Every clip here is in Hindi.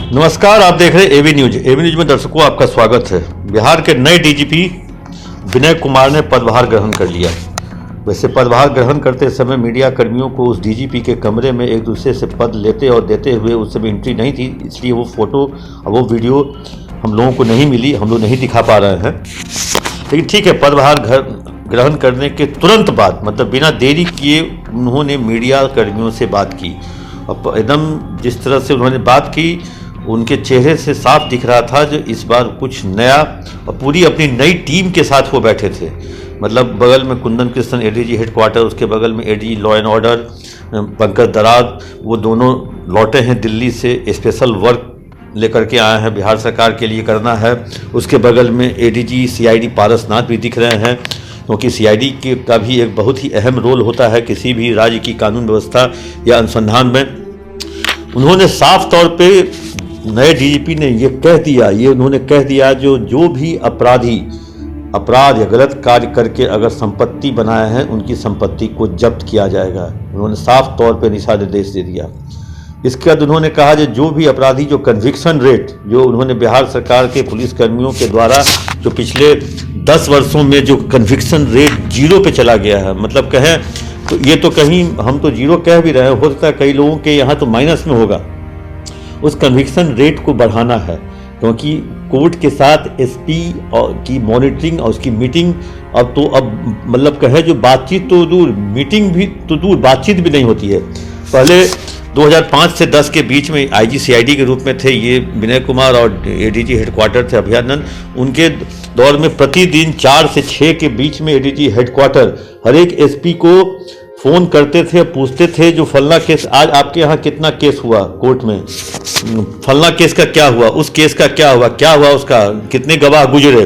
नमस्कार, आप देख रहे हैं एवी न्यूज। एवी न्यूज में दर्शकों आपका स्वागत है। बिहार के नए डीजीपी विनय कुमार ने पदभार ग्रहण कर लिया। वैसे पदभार ग्रहण करते समय मीडिया कर्मियों को उस डीजीपी के कमरे में एक दूसरे से पद लेते और देते हुए उस समय एंट्री नहीं थी, इसलिए वो फोटो और वो वीडियो हम लोगों को नहीं मिली, हम लोग नहीं दिखा पा रहे हैं। लेकिन ठीक है, पदभार ग्रहण करने के तुरंत बाद मतलब बिना देरी किए उन्होंने मीडिया कर्मियों से बात की और एकदम जिस तरह से उन्होंने बात की उनके चेहरे से साफ दिख रहा था जो इस बार कुछ नया और पूरी अपनी नई टीम के साथ वो बैठे थे। मतलब बगल में कुंदन कृष्णन एडीजी हेडक्वार्टर, उसके बगल में ADG law and order Pankaj Darad, वो दोनों लौटे हैं दिल्ली से, स्पेशल वर्क लेकर के आए हैं, बिहार सरकार के लिए करना है। उसके बगल में एडीजी सीआईडी पारसनाथ भी दिख रहे हैं, क्योंकि सीआईडी का भी एक बहुत ही अहम रोल होता है किसी भी राज्य की कानून व्यवस्था या अनुसंधान में। उन्होंने साफ तौर पे नए डीजीपी ने ये कह दिया, उन्होंने कह दिया जो भी अपराध या गलत कार्य करके अगर संपत्ति बनाए हैं उनकी संपत्ति को जब्त किया जाएगा। उन्होंने साफ तौर पे दिशा निर्देश दे दिया। इसके बाद उन्होंने कहा जो भी अपराधी जो कन्विक्शन रेट जो उन्होंने बिहार सरकार के पुलिसकर्मियों के द्वारा जो पिछले 10 वर्षों में जो कन्विक्शन रेट 0 पे चला गया है, मतलब कहें तो ये तो कहीं हम तो 0 कह भी रहे हैं, हो सकता है कई लोगों के यहाँ तो माइनस में होगा। उस कन्विक्शन रेट को बढ़ाना है, क्योंकि कोर्ट के साथ एसपी की मॉनिटरिंग और उसकी मीटिंग अब मतलब कहे जो बातचीत तो दूर, मीटिंग भी तो दूर, बातचीत भी नहीं होती है। पहले 2005 से 10 के बीच में आईजी सीआईडी के रूप में थे ये विनय कुमार और एडीजी हेडक्वार्टर थे अभयानंद। उनके दौर में प्रतिदिन 4 से 6 के बीच में एडीजी हेडक्वार्टर हर एक एसपी को फ़ोन करते थे, पूछते थे जो फलना केस आज आपके यहाँ कितना केस हुआ कोर्ट में, फलना केस का क्या हुआ, उस केस का क्या हुआ उसका, कितने गवाह गुजरे,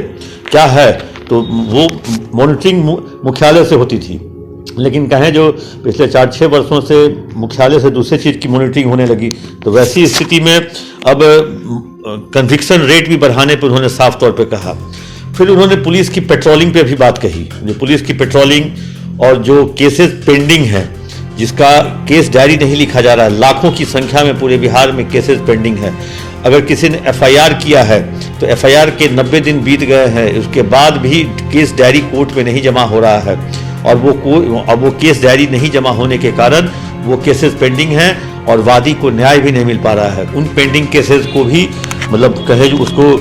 क्या है। तो वो मॉनिटरिंग मुख्यालय से होती थी। लेकिन कहें जो पिछले 4-6 वर्षों से मुख्यालय से दूसरी चीज़ की मॉनिटरिंग होने लगी, तो वैसी स्थिति में अब कन्विक्शन रेट भी बढ़ाने पर उन्होंने साफ तौर पे कहा। फिर उन्होंने पुलिस की पेट्रोलिंग पे भी बात कही, जो पुलिस की पेट्रोलिंग और जो केसेस पेंडिंग है, जिसका केस डायरी नहीं लिखा जा रहा है, लाखों की संख्या में पूरे बिहार में केसेस पेंडिंग है। अगर किसी ने एफआईआर किया है तो एफआईआर के 90 दिन बीत गए हैं, उसके बाद भी केस डायरी कोर्ट में नहीं जमा हो रहा है और वो केस डायरी नहीं जमा होने के कारण वो केसेस पेंडिंग हैं और वादी को न्याय भी नहीं मिल पा रहा है। उन पेंडिंग केसेस को भी मतलब कहे जो उसको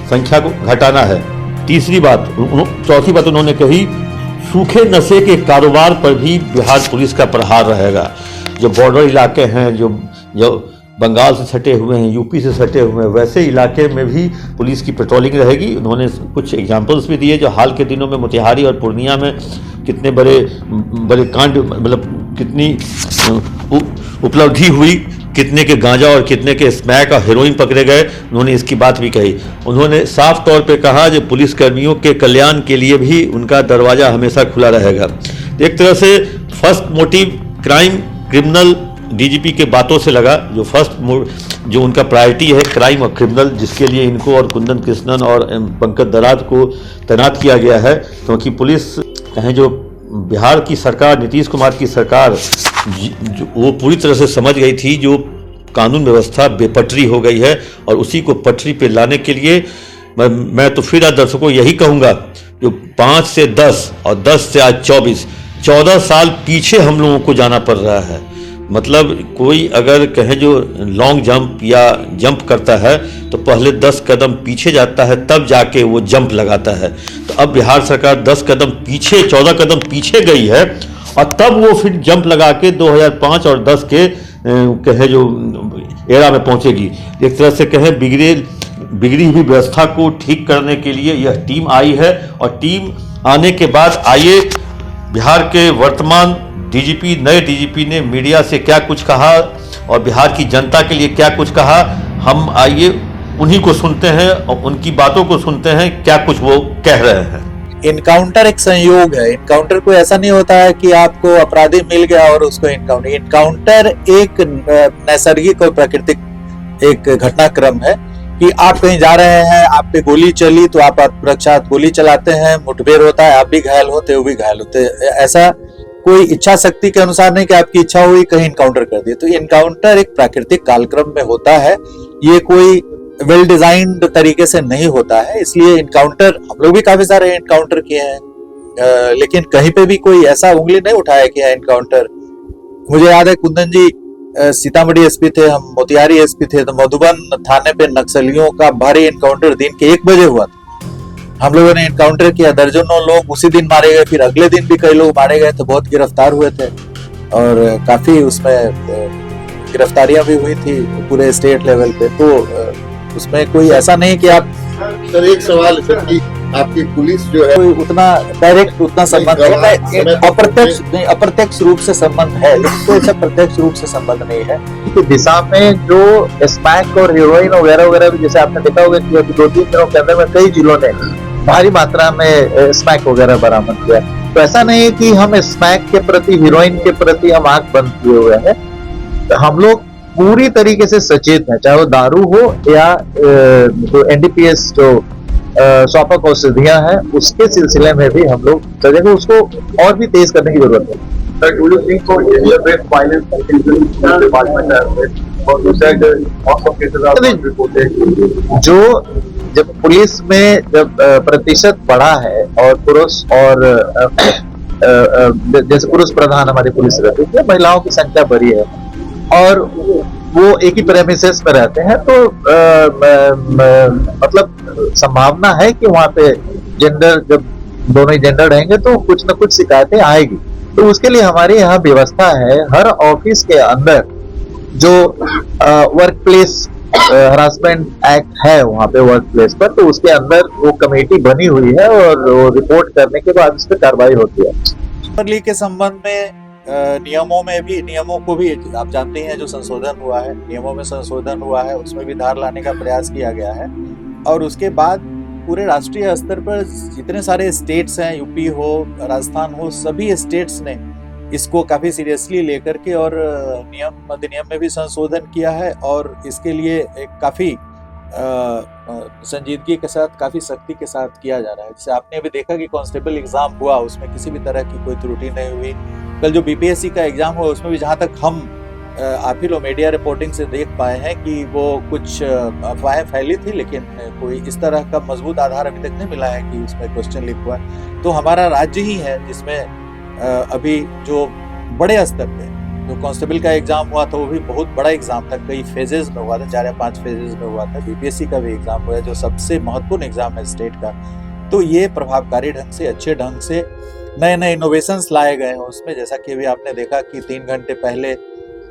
संख्या को घटाना है। चौथी बात उन्होंने कही, सूखे नशे के कारोबार पर भी बिहार पुलिस का प्रहार रहेगा। जो बॉर्डर इलाके हैं, जो बंगाल से सटे हुए हैं, यूपी से सटे हुए हैं, वैसे इलाके में भी पुलिस की पेट्रोलिंग रहेगी। उन्होंने कुछ एग्जाम्पल्स भी दिए जो हाल के दिनों में मोतिहारी और पूर्णिया में कितने बड़े कांड, मतलब कितनी उपलब्धि हुई, कितने के गांजा और कितने के स्मैक और हेरोइन पकड़े गए, उन्होंने इसकी बात भी कही। उन्होंने साफ तौर पे कहा जो पुलिसकर्मियों के कल्याण के लिए भी उनका दरवाज़ा हमेशा खुला रहेगा। एक तरह से फर्स्ट मोटिव क्रिमिनल डीजीपी के बातों से लगा, जो उनका प्रायोरिटी है क्राइम और क्रिमिनल, जिसके लिए इनको और कुंदन कृष्णन और पंकज दराद को तैनात किया गया है। क्योंकि पुलिस कहें जो बिहार की सरकार, नीतीश कुमार की सरकार, वो पूरी तरह से समझ गई थी जो कानून व्यवस्था बेपटरी हो गई है और उसी को पटरी पे लाने के लिए मैं तो फिर आज दर्शकों यही कहूँगा, जो 5 से 10 और 10 से आज 14 साल पीछे हम लोगों को जाना पड़ रहा है। मतलब कोई अगर कहे जो लॉन्ग जंप या जंप करता है तो पहले 10 कदम पीछे जाता है, तब जाके वो जंप लगाता है। तो अब बिहार सरकार 14 कदम पीछे गई है और तब वो फिर जंप लगा के 2005 और 10 के कहे जो एरा में पहुंचेगी। एक तरह से कहें बिगड़ी हुई व्यवस्था को ठीक करने के लिए यह टीम आई है और टीम आने के बाद आइए बिहार के वर्तमान डीजीपी, नए डीजीपी ने मीडिया से क्या कुछ कहा और बिहार की जनता के लिए क्या कुछ कहा, हम आइए उन्हीं को सुनते हैं और उनकी बातों को सुनते हैं क्या कुछ वो कह रहे हैं। इनकाउंटर एक संयोग है। इनकाउंटर कोई ऐसा नहीं होता है कि आपको अपराधी मिल गया और उसको इनकाउंटर एक नैसर्गिक और प्राकृतिक एक घटनाक्रम है कि आप कहीं जा रहे हैं, आप पे गोली चली तो आप रक्षार्थ गोली चलाते हैं, मुठभेड़ होता है, आप भी घायल होते, वो भी घायल होते। ऐसा कोई इच्छा शक्ति के अनुसार नहीं कि आपकी इच्छा हुई कहीं इनकाउंटर कर दिए। तो इनकाउंटर एक प्राकृतिक कालक्रम में होता है। ये कोई वेल डिजाइंड तरीके से नहीं होता है। इसलिए इनकाउंटर हम लोग भी काफी सारे इनकाउंटर किए हैं, लेकिन कहीं पे भी कोई ऐसा उंगली नहीं उठाया कि है इनकाउंटर। मुझे याद है कुंदन जी सीतामढ़ी एसपी थे, हम मोतिहारी एसपी थे, तो मधुबन थाने पे नक्सलियों का भारी इनकाउंटर दिन के 1 बजे हुआ था। हम लोगों ने इनकाउंटर किया, दर्जनों लोग उसी दिन मारे गए, फिर अगले दिन भी कई लोग मारे गए थे, बहुत गिरफ्तार हुए थे और काफी उसमें गिरफ्तारियां भी हुई थी पूरे स्टेट लेवल पे। तो उसमें कोई ऐसा नहीं कि आप सर एक सवाल है सर कि आपकी पुलिस जो है कोई उतना डायरेक्ट उतना संबंध नहीं, अप्रत्यक्ष रूप से संबंध है, लेकिन कोई ऐसा प्रत्यक्ष रूप से संबंध नहीं है। की दिशा में जो स्मैक और हीरोइन वगैरह वगैरह भी, जैसे आपने देखा होगा कि अभी 2-3 दिनों के अंदर में कई जिलों ने भारी मात्रा में स्मैक वगैरह बरामद किया। तो ऐसा नहीं है कि हम स्मैक के प्रति, हीरोइन के प्रति हम आंख बंद किए हुए हैं। तो हम लोग पूरी तरीके से सचेत हैं, चाहे वो दारू हो या जो एनडीपीएस जो स्वापक औषधियां हैं उसके सिलसिले में भी हम लोग सजग हैं, उसको और भी तेज करने की जरूरत है। Sir do you think for deliberate violence department और दूसरा ऑफ केसेस आर रिपोर्टेड जो जब पुलिस में जब प्रतिशत बढ़ा है और पुरुष और जैसे पुरुष प्रधान हमारी पुलिस रहती है, महिलाओं की संख्या बढ़ी है और वो एक ही प्रेमिसेस पे रहते हैं, तो मतलब संभावना है कि वहां पे जेंडर, जब दोनों ही जेंडर रहेंगे तो कुछ न कुछ शिकायतें आएगी। तो उसके लिए हमारे यहाँ व्यवस्था है, हर ऑफिस के अंदर जो वर्क प्लेस हरासमेंट एक्ट है वहां पे वर्क प्लेस पर, तो उसके अंदर वो कमेटी बनी हुई है और वो रिपोर्ट करने के बाद उस पर कार्रवाई होती है। सुपर लीग के संबंध में नियमों को भी आप जानते हैं, जो संशोधन हुआ है, नियमों में संशोधन हुआ है, उसमें भी धार लाने का प्रयास किया गया है। और उसके बाद पूरे राष्ट्रीय स्तर पर जितने सारे स्टेट्स हैं, यूपी हो, राजस्थान हो, सभी स्टेट्स ने इसको काफी सीरियसली लेकर के और अधिनियम में भी संशोधन किया है और इसके लिए एक काफी संजीदगी के साथ, काफी सख्ती के साथ किया जा रहा है। जैसे आपने अभी देखा कि कांस्टेबल एग्जाम हुआ, उसमें किसी भी तरह की कोई त्रुटि नहीं हुई। कल जो बीपीएससी का एग्जाम हुआ उसमें भी जहां तक हम आप ही लोग मीडिया रिपोर्टिंग से देख पाए हैं कि वो कुछ अफवाहें फैली थी, लेकिन कोई इस तरह का मजबूत आधार अभी तक नहीं मिला है कि उसमें क्वेश्चन लीक हुआ। तो हमारा राज्य ही है जिसमें अभी जो बड़े स्तर पे जो कांस्टेबल का एग्जाम हुआ था वो भी बहुत बड़ा एग्जाम था, कई फेजेस में हुआ था, 4 या 5 फेजेस में हुआ था। बीपीएससी का भी एग्जाम हुआ है जो सबसे महत्वपूर्ण एग्जाम है स्टेट का। तो ये प्रभावकारी ढंग से, अच्छे ढंग से नए नए इनोवेशंस लाए गए हैं उसमें। जैसा कि अभी आपने देखा कि 3 घंटे पहले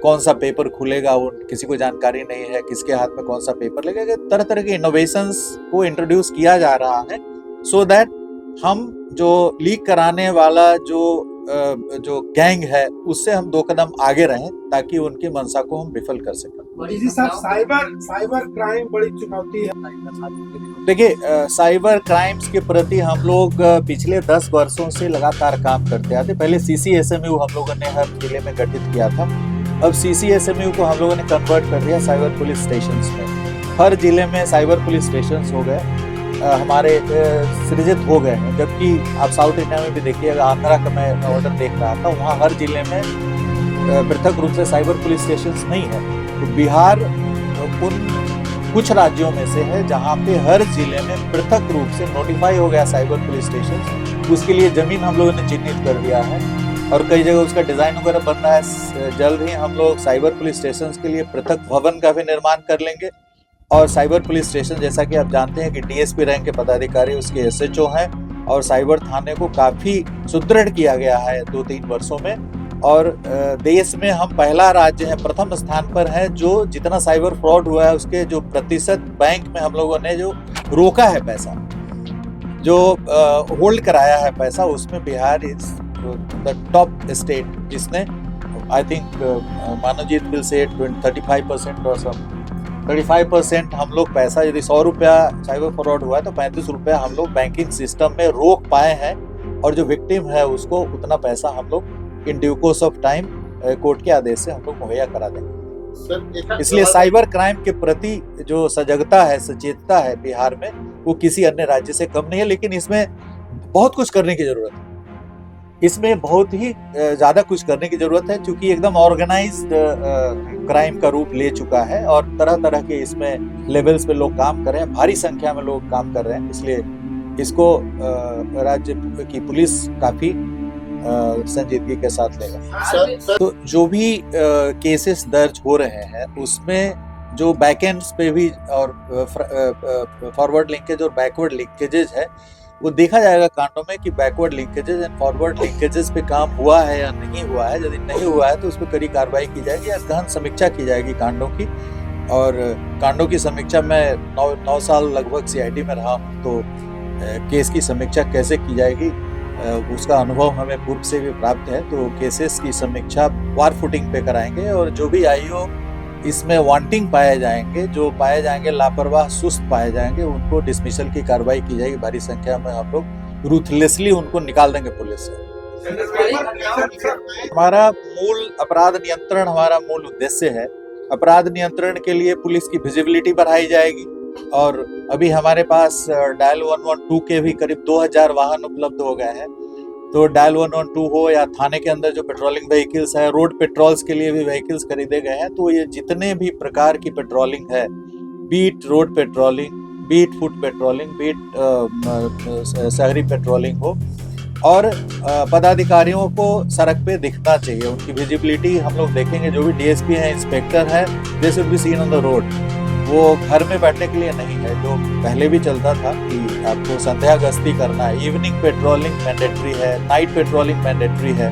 कौन सा पेपर खुलेगा वो किसी को जानकारी नहीं है, किसके हाथ में कौन सा पेपर लगेगा। तरह तरह के इनोवेशंस को इंट्रोड्यूस किया जा रहा है सो दैट हम जो लीक कराने वाला जो गैंग है उससे हम 2 कदम आगे रहें ताकि उनकी मंशा को हम विफल कर सकें। साइबर क्राइम बड़ी चुनौती है। देखिए, साइबर क्राइम्स के प्रति हम लोग पिछले 10 वर्षों से लगातार काम करते आते। पहले CCSMU हम लोगों ने हर जिले में गठित किया था, अब CCSMU को हम लोगों ने कन्वर्ट कर दिया साइबर पुलिस स्टेशंस में। हर जिले में साइबर पुलिस स्टेशंस हो गए, हमारे सृजित हो गए हैं। जबकि आप साउथ इंडिया में भी देखिएगा, आंध्रा का मैं ऑर्डर देख रहा था, वहाँ हर जिले में पृथक रूप से साइबर पुलिस स्टेशंस नहीं है। तो बिहार उन कुछ राज्यों में से है जहाँ पे हर जिले में पृथक रूप से नोटिफाई हो गया साइबर पुलिस स्टेशन। उसके लिए जमीन हम लोगों ने चिन्हित कर दिया है और कई जगह उसका डिजाइन वगैरह बन रहा है। जल्द ही हम लोग साइबर पुलिस स्टेशन के लिए पृथक भवन का भी निर्माण कर लेंगे। और साइबर पुलिस स्टेशन, जैसा कि आप जानते हैं कि DSP रैंक के पदाधिकारी उसके SHO हैं और साइबर थाने को काफी सुदृढ़ किया गया है 2-3 वर्षों में। और देश में हम पहला राज्य है, प्रथम स्थान पर है जो जितना साइबर फ्रॉड हुआ है उसके जो प्रतिशत बैंक में हम लोगों ने जो रोका है पैसा, जो होल्ड कराया है पैसा, उसमें Bihar is the top state जिसने I think Manavjit will say 35% और सब 35% हम लोग पैसा, यदि 100 रुपया साइबर फ्रॉड हुआ है तो 35 रुपया हम लोग बैंकिंग सिस्टम में रोक पाए हैं और जो विक्टिम है उसको उतना पैसा हम लोग in due course of time court के आदेश से हम लोग मुहैया करा देंगे। इसलिए साइबर क्राइम के प्रति जो सजगता है, सचेतता है बिहार में, वो किसी अन्य राज्य से कम नहीं है। लेकिन इसमें बहुत कुछ करने की जरूरत है। इसमें बहुत ही ज्यादा कुछ करने की जरूरत है, क्योंकि एकदम ऑर्गेनाइज्ड क्राइम का रूप ले चुका है और तरह तरह के इसमें लेवल्स पे लोग काम कर रहे हैं, भारी संख्या में लोग काम कर रहे हैं। इसलिए इसको राज्य की पुलिस काफी संजीदगी के साथ लेगा। तो जो भी केसेस दर्ज हो रहे हैं उसमें जो बैकएंड्स पे भी और फॉरवर्ड लिंकेज और बैकवर्ड लिंकेजेस है वो देखा जाएगा कांडों में कि backward linkages and forward linkages पे काम हुआ है या नहीं हुआ है। यदि नहीं हुआ है तो उस पर कड़ी कार्रवाई की जाएगी या गहन समीक्षा की जाएगी कांडों की। और कांडों की समीक्षा में 9 साल लगभग सीआईडी में रहा हूँ, तो केस की समीक्षा कैसे की जाएगी उसका अनुभव हमें पूर्व से भी प्राप्त है। तो केसेस की समीक्षा वार फुटिंग पे कराएंगे और जो भी आईओ इसमें वांटिंग पाए जाएंगे, जो पाए जाएंगे लापरवाह सुस्त पाए जाएंगे, उनको डिसमिसल की कार्रवाई की जाएगी। भारी संख्या में हम लोग रूथलेसली उनको निकाल देंगे पुलिस से। हमारा मूल अपराध नियंत्रण हमारा मूल उद्देश्य है। अपराध नियंत्रण के लिए पुलिस की विजिबिलिटी बढ़ाई जाएगी और अभी हमारे पास डायल 112 के भी करीब 2000 वाहन उपलब्ध हो गए हैं। तो डायल 112 हो या थाने के अंदर जो पेट्रोलिंग व्हीकल्स है, रोड पेट्रोल्स के लिए भी व्हीकल्स खरीदे गए हैं। तो ये जितने भी प्रकार की पेट्रोलिंग है, beat road patrolling, beat foot patrolling, beat शहरी पेट्रोलिंग हो, और पदाधिकारियों को सड़क पे दिखना चाहिए, उनकी विजिबिलिटी हम लोग देखेंगे। जो भी डीएसपी है, इंस्पेक्टर है, they should be seen on the road. वो घर में बैठने के लिए नहीं है, जो पहले भी चलता था कि आपको संध्या गश्ती करना है। इवनिंग पेट्रोलिंग मैंडेटरी है, नाइट पेट्रोलिंग मैंडेटरी है।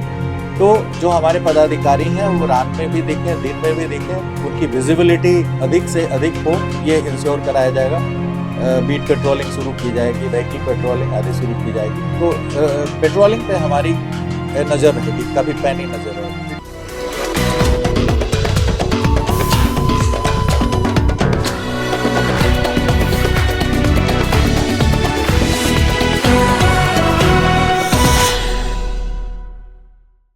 तो जो हमारे पदाधिकारी हैं वो रात में भी दिखें, दिन में भी दिखें, उनकी विजिबिलिटी अधिक से अधिक हो, ये इंश्योर कराया जाएगा। बीट पेट्रोलिंग शुरू की जाएगी, व्हीकल पेट्रोलिंग आदि शुरू की जाएगी। तो पेट्रोलिंग पे हमारी नज़र रहेगी, कभी पैनी नज़र रहेगी।